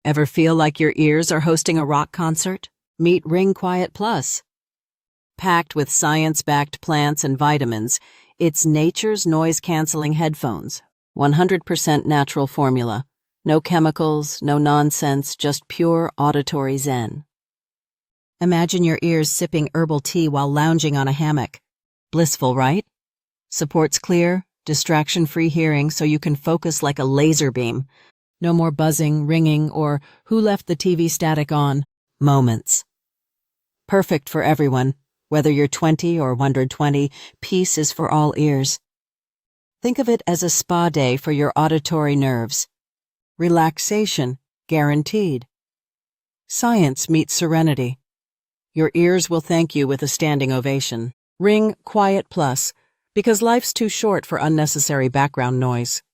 Ever feel like your ears are hosting a rock concert? Meet Ring Quiet Plus. Packed with science-backed plants and vitamins, it's nature's noise-canceling headphones. 100% natural formula. No chemicals, no nonsense, just pure auditory zen. Imagine your ears sipping herbal tea while lounging on a hammock. Blissful, right? Supports clear, distraction-free hearing so you can focus like a laser beam. No more buzzing, ringing, or who left the TV static on moments. Perfect for everyone. Whether you're 20 or 120, peace is for all ears. Think of it as a spa day for your auditory nerves. Relaxation, guaranteed. Science meets serenity. Your ears will thank you with a standing ovation. Ring Quiet Plus, because life's too short for unnecessary background noise.